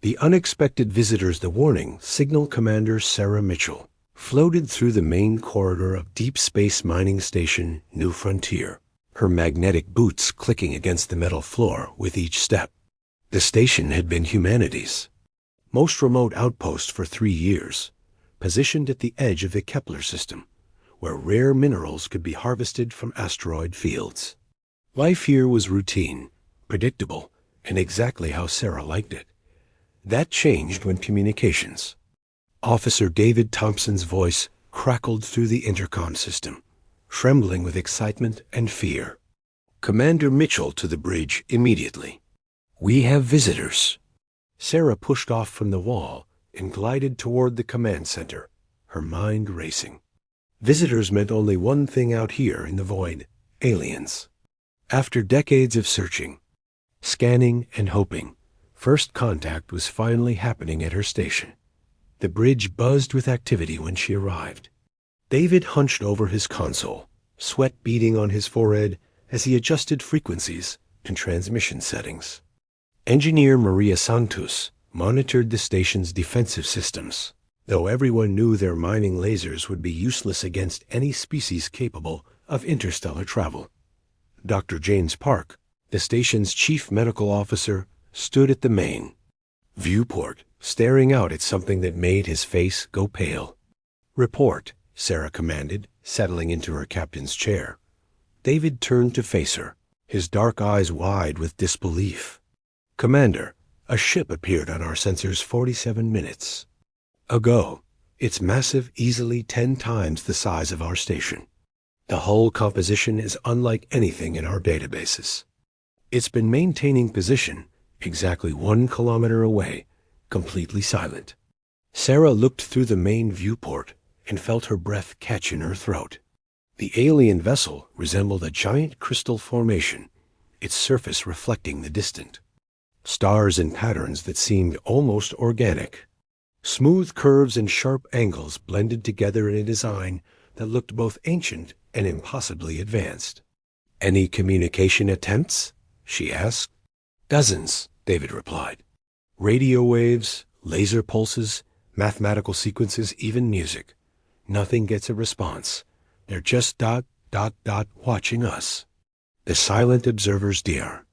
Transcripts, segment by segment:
The unexpected visitors, the warning, Signal Commander Sarah Mitchell, floated through the main corridor of Deep Space Mining Station New Frontier, her magnetic boots clicking against the metal floor with each step. The station had been humanity's most remote outpost for 3 years, positioned at the edge of the Kepler system, where rare minerals could be harvested from asteroid fields. Life here was routine, predictable, and exactly how Sarah liked it. That changed when communications. Officer David Thompson's voice crackled through the intercom system, trembling with excitement and fear. Commander Mitchell to the bridge immediately. We have visitors. Sarah pushed off from the wall and glided toward the command center, her mind racing. Visitors meant only one thing out here in the void: aliens. After decades of searching, scanning, and hoping, first contact was finally happening at her station. The bridge buzzed with activity when she arrived. David hunched over his console, sweat beading on his forehead as he adjusted frequencies and transmission settings. Engineer Maria Santos monitored the station's defensive systems, though everyone knew their mining lasers would be useless against any species capable of interstellar travel. Dr. James Park, the station's chief medical officer, stood at the main viewport, staring out at something that made his face go pale. Report, Sarah commanded, settling into her captain's chair. David turned to face her, his dark eyes wide with disbelief. Commander, a ship appeared on our sensors 47 minutes ago. It's massive, easily 10 times the size of our station. The hull composition is unlike anything in our databases. It's been maintaining position exactly 1 kilometer away, completely silent. Sarah looked through the main viewport and felt her breath catch in her throat. The alien vessel resembled a giant crystal formation, its surface reflecting the distant stars in patterns that seemed almost organic. Smooth curves and sharp angles blended together in a design that looked both ancient and impossibly advanced. Any communication attempts? She asked. Dozens, David replied. Radio waves, laser pulses, mathematical sequences, even music. Nothing gets a response. They're just ... watching us. The silent observers, dear.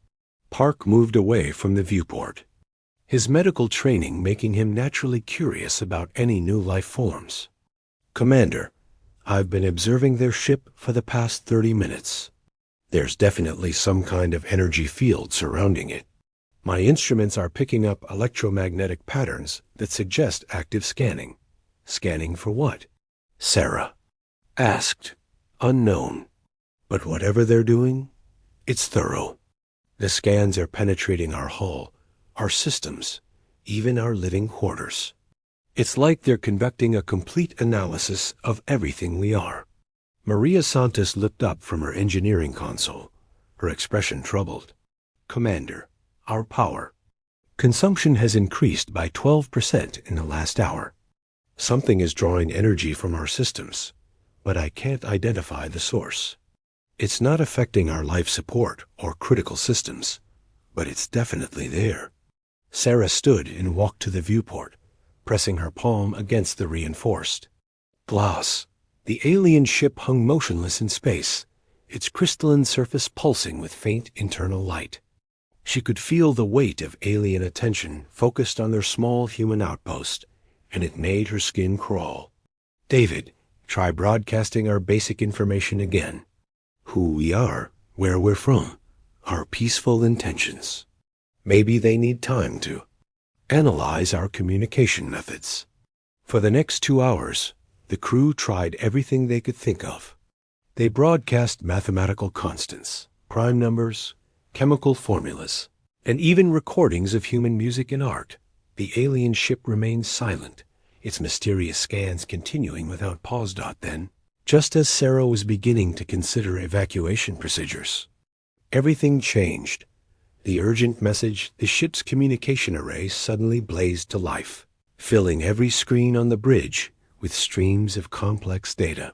Park moved away from the viewport, his medical training making him naturally curious about any new life forms. Commander, I've been observing their ship for the past 30 minutes. There's definitely some kind of energy field surrounding it. My instruments are picking up electromagnetic patterns that suggest active scanning. Scanning for what? Sarah asked. Unknown. But whatever they're doing, it's thorough. The scans are penetrating our hull, our systems, even our living quarters. It's like they're conducting a complete analysis of everything we are. Maria Santos looked up from her engineering console, her expression troubled. Commander, our power consumption has increased by 12% in the last hour. Something is drawing energy from our systems, but I can't identify the source. It's not affecting our life support or critical systems, but it's definitely there. Sarah stood and walked to the viewport, pressing her palm against the reinforced glass. The alien ship hung motionless in space, its crystalline surface pulsing with faint internal light. She could feel the weight of alien attention focused on their small human outpost, and it made her skin crawl. David, try broadcasting our basic information again. Who we are, where we're from, our peaceful intentions. Maybe they need time to analyze our communication methods. For the next 2 hours, the crew tried everything they could think of. They broadcast mathematical constants, prime numbers, chemical formulas, and even recordings of human music and art. The alien ship remained silent, its mysterious scans continuing without pause. Then, just as Sarah was beginning to consider evacuation procedures, everything changed. The urgent message, the ship's communication array suddenly blazed to life, filling every screen on the bridge with streams of complex data.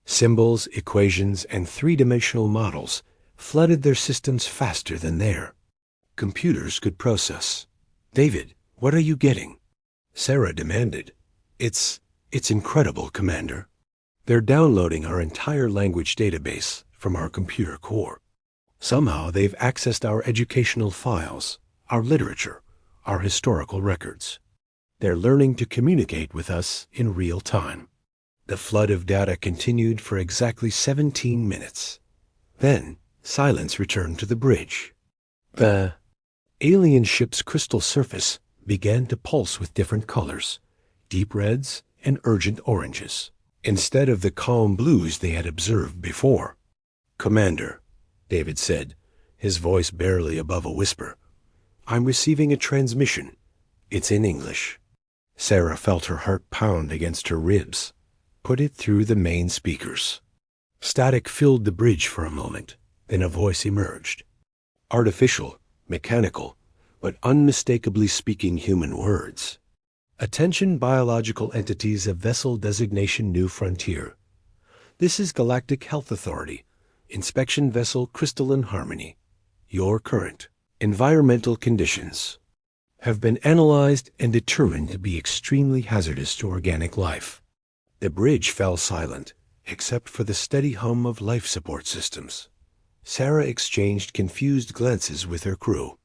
Symbols, equations, and three-dimensional models flooded their systems faster than their computers could process. David, What are you getting? Sarah demanded. It's incredible, Commander. They're downloading our entire language database from our computer core. Somehow they've accessed our educational files, our literature, our historical records. They're learning to communicate with us in real time. The flood of data continued for exactly 17 minutes. Then, silence returned to the bridge. The alien ship's crystal surface began to pulse with different colors, deep reds and urgent oranges, instead of the calm blues they had observed before. Commander, David said, his voice barely above a whisper, I'm receiving a transmission. It's in English. Sarah felt her heart pound against her ribs. Put it through the main speakers. Static filled the bridge for a moment, then a voice emerged. Artificial, mechanical, but unmistakably speaking human words. Attention biological entities of vessel designation New Frontier. This is Galactic Health Authority, Inspection Vessel Crystalline Harmony. Your current environmental conditions have been analyzed and determined to be extremely hazardous to organic life. The bridge fell silent, except for the steady hum of life support systems. Sarah exchanged confused glances with her crew.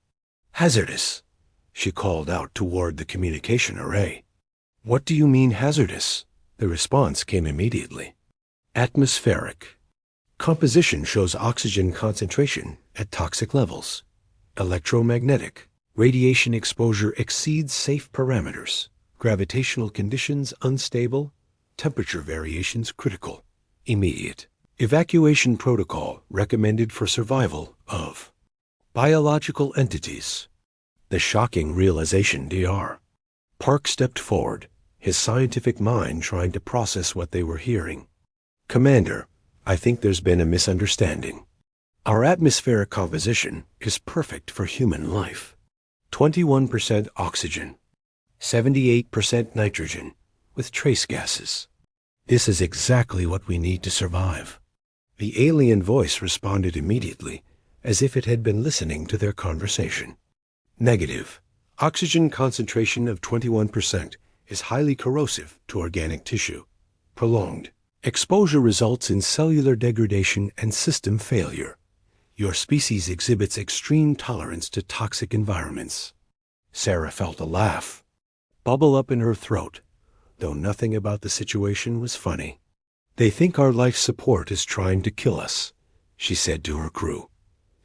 Hazardous, she called out toward the communication array. What do you mean hazardous? The response came immediately. Atmospheric. Composition shows oxygen concentration at toxic levels. Electromagnetic. Radiation exposure exceeds safe parameters. Gravitational conditions unstable. Temperature variations critical. Immediate. Evacuation protocol recommended for survival of biological entities. The shocking realization, Dr. Park stepped forward, his scientific mind trying to process what they were hearing. Commander, I think there's been a misunderstanding. Our atmospheric composition is perfect for human life. 21% oxygen, 78% nitrogen, with trace gases. This is exactly what we need to survive. The alien voice responded immediately, as if it had been listening to their conversation. Negative. Oxygen concentration of 21% is highly corrosive to organic tissue. Prolonged exposure results in cellular degradation and system failure. Your species exhibits extreme tolerance to toxic environments. Sarah felt a laugh bubble up in her throat, though nothing about the situation was funny. They think our life support is trying to kill us, she said to her crew.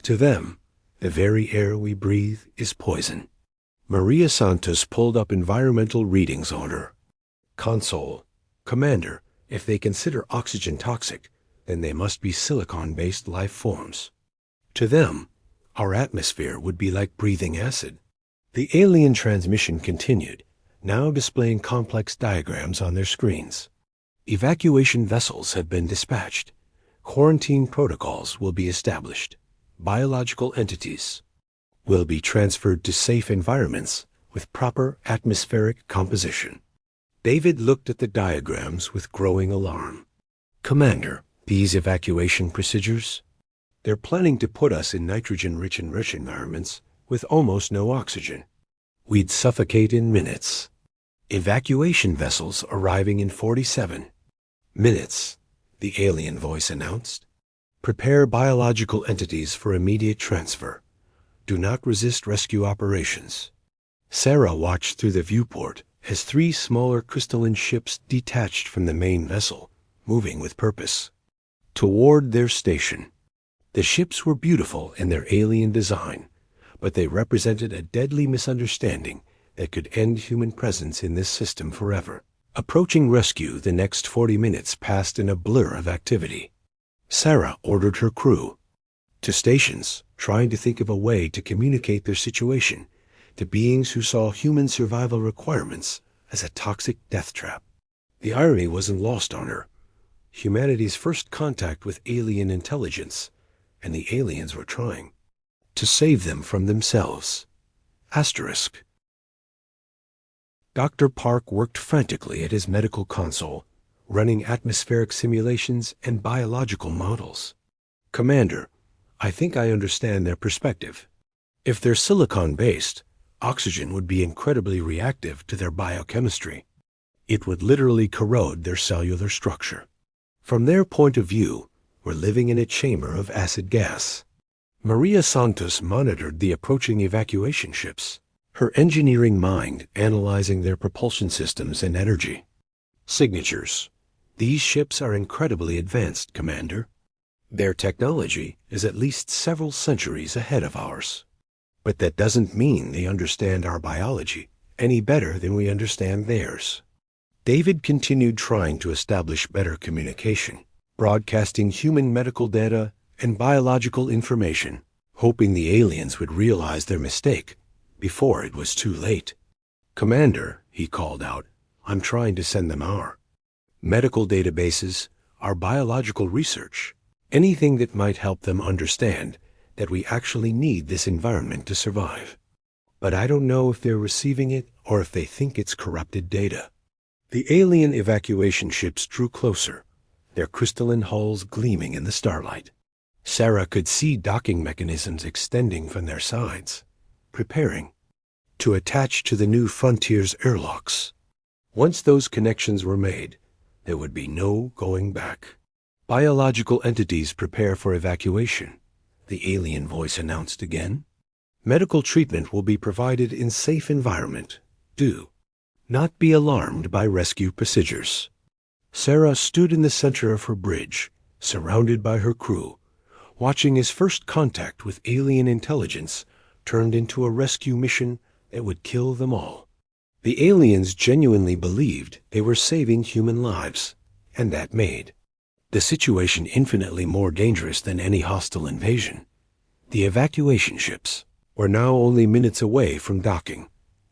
To them, the very air we breathe is poison. Maria Santos pulled up environmental readings on her console. Commander, if they consider oxygen toxic, then they must be silicon-based life forms. To them, our atmosphere would be like breathing acid. The alien transmission continued, now displaying complex diagrams on their screens. Evacuation vessels have been dispatched. Quarantine protocols will be established. Biological entities will be transferred to safe environments with proper atmospheric composition. David looked at the diagrams with growing alarm. Commander, these evacuation procedures? They're planning to put us in nitrogen-rich environments with almost no oxygen. We'd suffocate in minutes. Evacuation vessels arriving in 47 minutes, the alien voice announced. Prepare biological entities for immediate transfer. Do not resist rescue operations. Sarah watched through the viewport as 3 smaller crystalline ships detached from the main vessel, moving with purpose toward their station. The ships were beautiful in their alien design, but they represented a deadly misunderstanding that could end human presence in this system forever. Approaching rescue, the next 40 minutes passed in a blur of activity. Sarah ordered her crew to stations, trying to think of a way to communicate their situation to beings who saw human survival requirements as a toxic death trap. The irony wasn't lost on her. Humanity's first contact with alien intelligence, and the aliens were trying to save them from themselves. Asterisk. Dr. Park worked frantically at his medical console, running atmospheric simulations and biological models. Commander, I think I understand their perspective. If they're silicon-based, Oxygen would be incredibly reactive to their biochemistry. It would literally corrode their cellular structure. From their point of view, we're living in a chamber of acid gas. Maria Santos monitored the approaching evacuation ships, her engineering mind analyzing their propulsion systems and energy. Signatures. These ships are incredibly advanced, Commander. Their technology is at least several centuries ahead of ours. But that doesn't mean they understand our biology any better than we understand theirs. David continued trying to establish better communication, broadcasting human medical data and biological information, hoping the aliens would realize their mistake before it was too late. Commander, he called out, I'm trying to send them our medical databases, our biological research, anything that might help them understand that we actually need this environment to survive. But I don't know if they're receiving it or if they think it's corrupted data. The alien evacuation ships drew closer, their crystalline hulls gleaming in the starlight. Sarah could see docking mechanisms extending from their sides, preparing to attach to the new Frontier's airlocks. Once those connections were made, there would be no going back. Biological entities prepare for evacuation, the alien voice announced again. Medical treatment will be provided in safe environment. Do not be alarmed by rescue procedures. Sarah stood in the center of her bridge, surrounded by her crew, watching his first contact with alien intelligence turned into a rescue mission that would kill them all. The aliens genuinely believed they were saving human lives, and that made the situation infinitely more dangerous than any hostile invasion. The evacuation ships were now only minutes away from docking,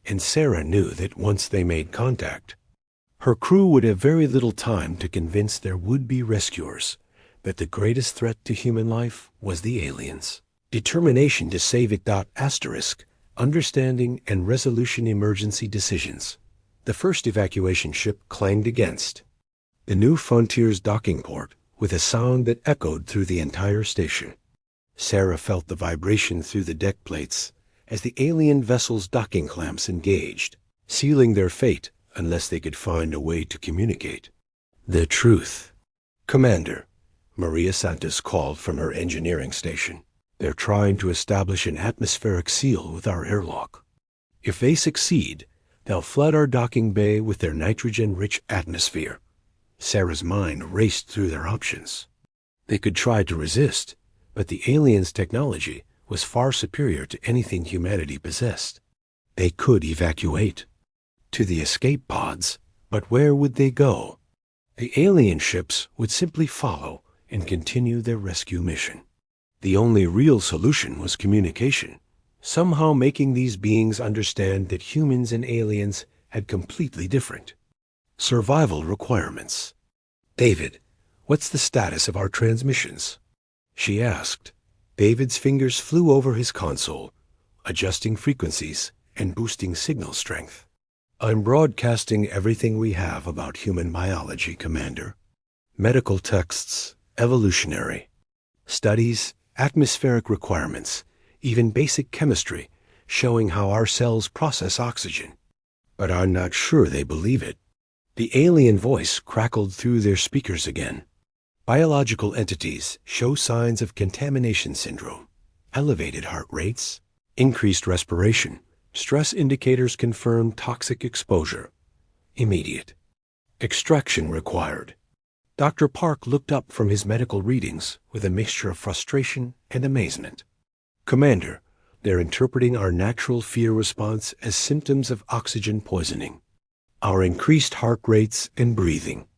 and Sarah knew that once they made contact, her crew would have very little time to convince their would-be rescuers that the greatest threat to human life was the aliens. Determination to save it. Asterisk, understanding and resolution emergency decisions. The first evacuation ship clanged against the new Frontier's docking port with a sound that echoed through the entire station. Sarah felt the vibration through the deck plates as the alien vessel's docking clamps engaged, sealing their fate unless they could find a way to communicate the truth. Commander, Maria Santos called from her engineering station. They're trying to establish an atmospheric seal with our airlock. If they succeed, they'll flood our docking bay with their nitrogen-rich atmosphere. Sarah's mind raced through their options. They could try to resist, but the aliens' technology was far superior to anything humanity possessed. They could evacuate to the escape pods, but where would they go? The alien ships would simply follow and continue their rescue mission. The only real solution was communication, somehow making these beings understand that humans and aliens had completely different survival requirements. David, what's the status of our transmissions? She asked. David's fingers flew over his console, adjusting frequencies and boosting signal strength. I'm broadcasting everything we have about human biology, Commander. Medical texts, evolutionary studies, atmospheric requirements, even basic chemistry, showing how our cells process oxygen. But I'm not sure they believe it. The alien voice crackled through their speakers again. Biological entities show signs of contamination syndrome, elevated heart rates, increased respiration. Stress indicators confirm toxic exposure. Immediate extraction required. Dr. Park looked up from his medical readings with a mixture of frustration and amazement. Commander, they're interpreting our natural fear response as symptoms of oxygen poisoning. Our increased heart rates and breathing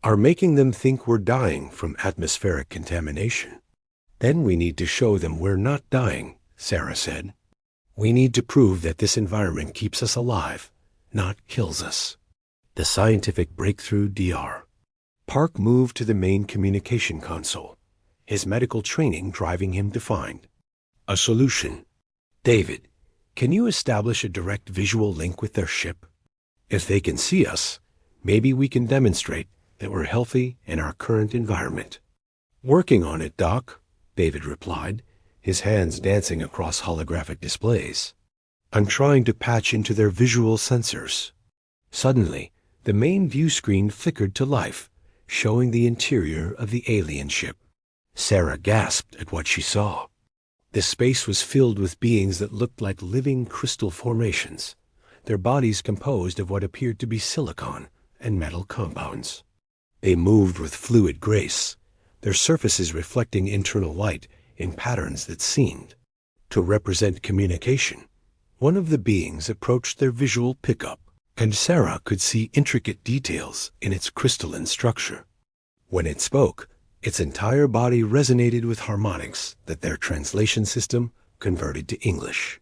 are making them think we're dying from atmospheric contamination. Then we need to show them we're not dying, Sarah said. We need to prove that this environment keeps us alive, not kills us. The scientific breakthrough. Dr. Park moved to the main communication console, his medical training driving him to find a solution. David, can you establish a direct visual link with their ship? If they can see us, maybe we can demonstrate that we're healthy in our current environment. Working on it, Doc, David replied, his hands dancing across holographic displays. I'm trying to patch into their visual sensors. Suddenly, the main view screen flickered to life, showing the interior of the alien ship. Sarah gasped at what she saw. The space was filled with beings that looked like living crystal formations, their bodies composed of what appeared to be silicon and metal compounds. They moved with fluid grace, their surfaces reflecting internal light in patterns that seemed to represent communication. One of the beings approached their visual pickup, and Sarah could see intricate details in its crystalline structure. When it spoke, its entire body resonated with harmonics that their translation system converted to English.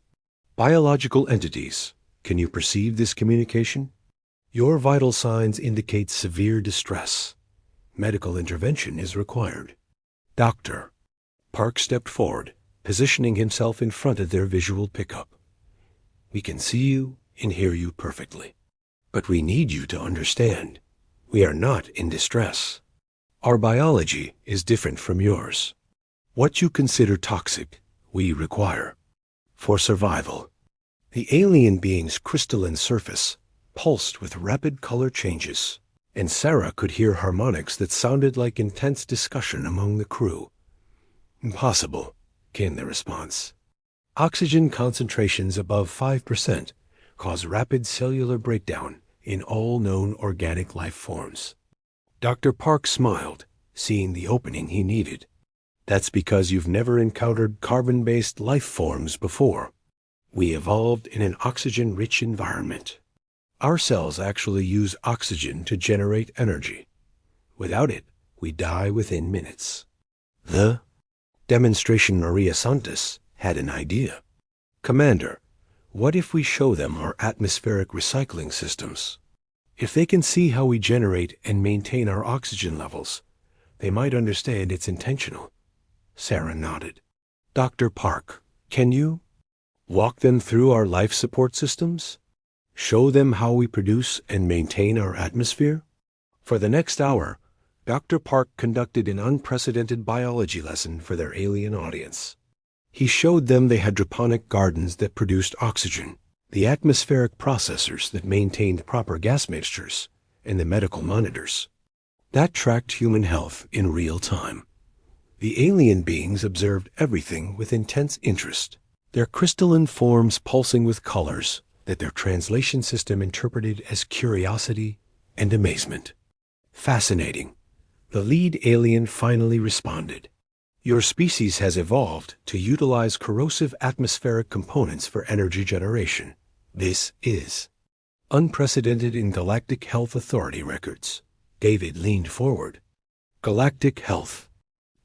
Biological entities, can you perceive this communication? Your vital signs indicate severe distress. Medical intervention is required. Doctor. Park stepped forward, positioning himself in front of their visual pickup. We can see you and hear you perfectly. But we need you to understand, we are not in distress. Our biology is different from yours. What you consider toxic, we require. For survival. The alien being's crystalline surface pulsed with rapid color changes, and Sarah could hear harmonics that sounded like intense discussion among the crew. Impossible, came the response. Oxygen concentrations above 5% cause rapid cellular breakdown in all known organic life forms. Dr. Park smiled, seeing the opening he needed. That's because you've never encountered carbon-based life forms before. We evolved in an oxygen-rich environment. Our cells actually use oxygen to generate energy. Without it, we die within minutes. The demonstration Maria Santos had an idea. Commander, what if we show them our atmospheric recycling systems? If they can see how we generate and maintain our oxygen levels, they might understand it's intentional. Sarah nodded. Dr. Park, can you walk them through our life support systems? Show them how we produce and maintain our atmosphere? For the next hour, Dr. Park conducted an unprecedented biology lesson for their alien audience. He showed them the hydroponic gardens that produced oxygen, the atmospheric processors that maintained proper gas mixtures, and the medical monitors that tracked human health in real time. The alien beings observed everything with intense interest, their crystalline forms pulsing with colors that their translation system interpreted as curiosity and amazement. Fascinating. The lead alien finally responded. Your species has evolved to utilize corrosive atmospheric components for energy generation. This is unprecedented in Galactic Health Authority records. David leaned forward. Galactic Health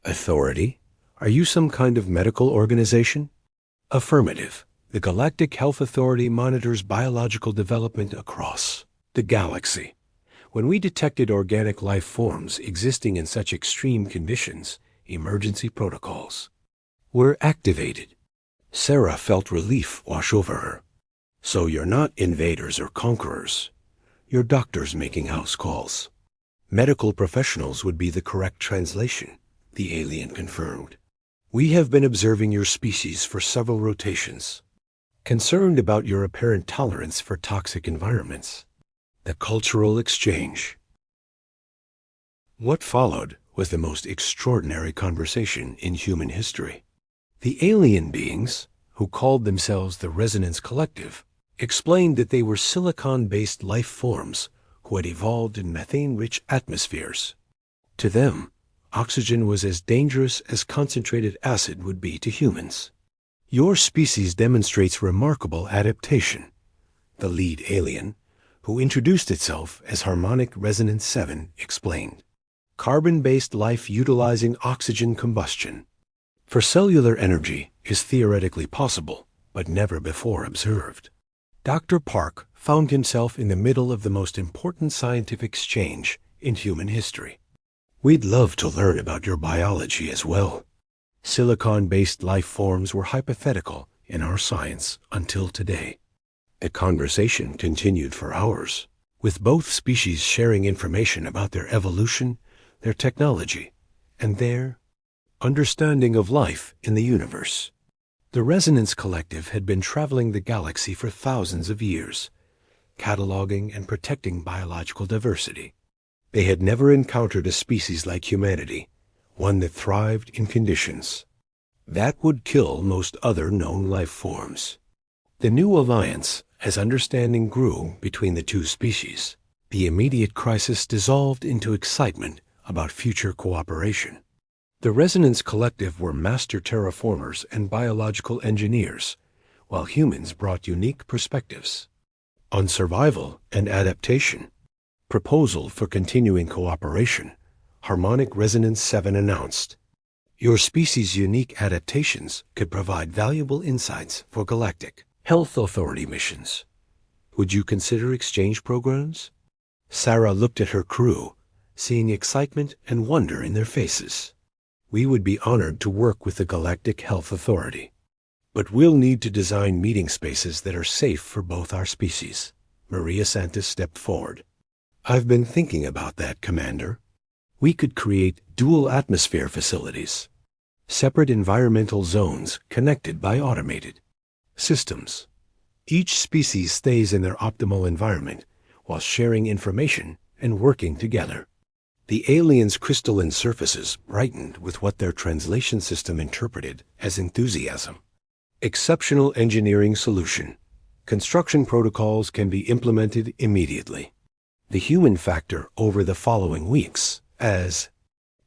Authority? Are you some kind of medical organization? Affirmative. The Galactic Health Authority monitors biological development across the galaxy. When we detected organic life forms existing in such extreme conditions, emergency protocols were activated. Sarah felt relief wash over her. So you're not invaders or conquerors. You're doctors making house calls. Medical professionals would be the correct translation, the alien confirmed. We have been observing your species for several rotations, concerned about your apparent tolerance for toxic environments. The cultural exchange. What followed was the most extraordinary conversation in human history. The alien beings, who called themselves the Resonance Collective, explained that they were silicon-based life forms who had evolved in methane-rich atmospheres. To them, oxygen was as dangerous as concentrated acid would be to humans. Your species demonstrates remarkable adaptation. The lead alien, who introduced itself as Harmonic Resonance 7, explained. Carbon-based life utilizing oxygen combustion for cellular energy is theoretically possible, but never before observed. Dr. Park found himself in the middle of the most important scientific exchange in human history. We'd love to learn about your biology as well. Silicon-based life forms were hypothetical in our science until today. The conversation continued for hours, with both species sharing information about their evolution, their technology, and their understanding of life in the universe. The Resonance Collective had been traveling the galaxy for thousands of years, cataloging and protecting biological diversity. They had never encountered a species like humanity, one that thrived in conditions that would kill most other known life forms. The new alliance, as understanding grew between the two species, the immediate crisis dissolved into excitement about future cooperation. The Resonance Collective were master terraformers and biological engineers, while humans brought unique perspectives on survival and adaptation. Proposal for continuing cooperation, Harmonic Resonance 7 announced. Your species' unique adaptations could provide valuable insights for galactic health authority missions. Would you consider exchange programs? Sarah looked at her crew, seeing excitement and wonder in their faces. We would be honored to work with the Galactic Health Authority, but we'll need to design meeting spaces that are safe for both our species. Maria Santos stepped forward. I've been thinking about that, Commander. We could create dual atmosphere facilities, separate environmental zones connected by automated systems. Each species stays in their optimal environment while sharing information and working together. The aliens' crystalline surfaces brightened with what their translation system interpreted as enthusiasm. Exceptional engineering solution. Construction protocols can be implemented immediately. The human factor over the following weeks, as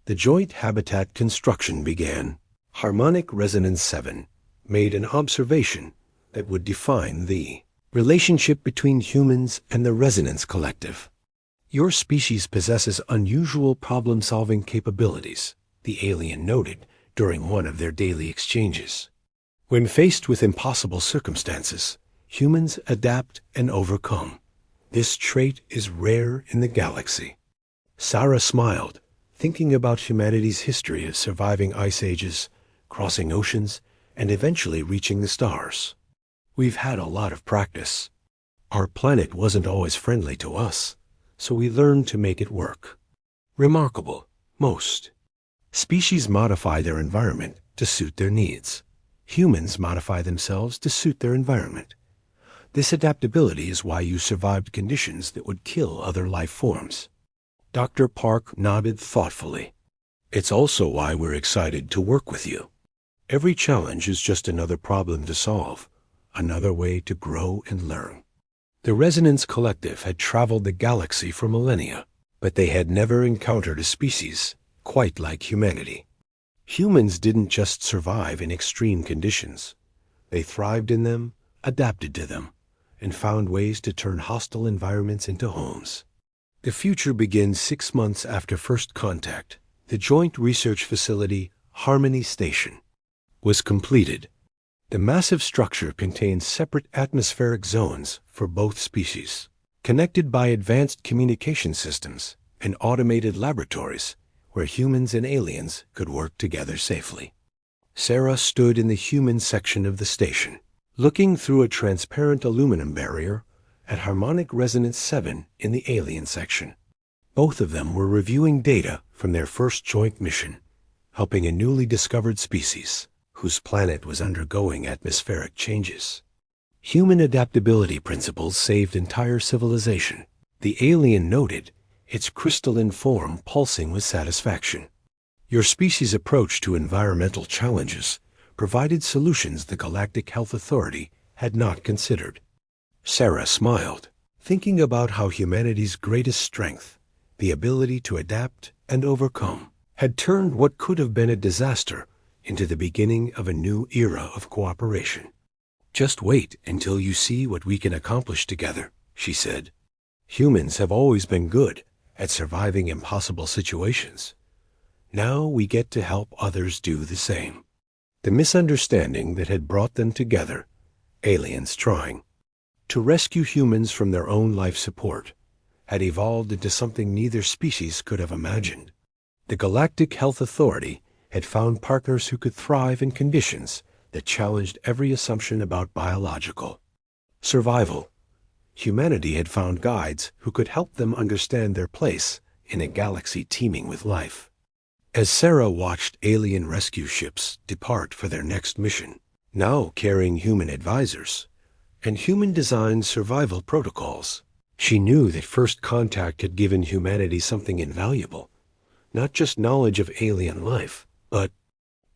the joint habitat construction began. Harmonic Resonance 7 made an observation that would define the relationship between humans and the Resonance Collective. Your species possesses unusual problem-solving capabilities, the alien noted during one of their daily exchanges. When faced with impossible circumstances, humans adapt and overcome. This trait is rare in the galaxy. Sarah smiled, thinking about humanity's history of surviving ice ages, crossing oceans, and eventually reaching the stars. We've had a lot of practice. Our planet wasn't always friendly to us, so we learned to make it work. Remarkable. Most species modify their environment to suit their needs. Humans modify themselves to suit their environment. This adaptability is why you survived conditions that would kill other life forms. Dr. Park nodded thoughtfully. It's also why we're excited to work with you. Every challenge is just another problem to solve, another way to grow and learn. The Resonance Collective had traveled the galaxy for millennia, but they had never encountered a species quite like humanity. Humans didn't just survive in extreme conditions. They thrived in them, adapted to them, and found ways to turn hostile environments into homes. The future begins 6 months after first contact. The Joint Research Facility, Harmony Station, was completed. The massive structure contains separate atmospheric zones for both species, connected by advanced communication systems and automated laboratories where humans and aliens could work together safely. Sarah stood in the human section of the station, looking through a transparent aluminum barrier at Harmonic Resonance 7 in the alien section. Both of them were reviewing data from their first joint mission, helping a newly discovered species whose planet was undergoing atmospheric changes. Human adaptability principles saved entire civilization. The alien noted, its crystalline form pulsing with satisfaction. Your species' approach to environmental challenges provided solutions the Galactic Health Authority had not considered. Sarah smiled, thinking about how humanity's greatest strength, the ability to adapt and overcome, had turned what could have been a disaster into the beginning of a new era of cooperation. Just wait until you see what we can accomplish together, she said. Humans have always been good at surviving impossible situations. Now we get to help others do the same. The misunderstanding that had brought them together, aliens trying to rescue humans from their own life support, had evolved into something neither species could have imagined. The Galactic Health Authority had found partners who could thrive in conditions that challenged every assumption about biological survival. Humanity had found guides who could help them understand their place in a galaxy teeming with life. As Sarah watched alien rescue ships depart for their next mission, now carrying human advisors and human-designed survival protocols. She knew that first contact had given humanity something invaluable, not just knowledge of alien life, but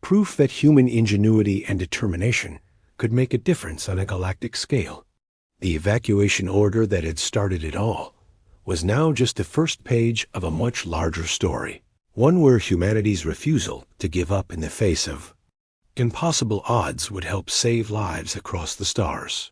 proof that human ingenuity and determination could make a difference on a galactic scale. The evacuation order that had started it all was now just the first page of a much larger story, one where humanity's refusal to give up in the face of impossible odds would help save lives across the stars.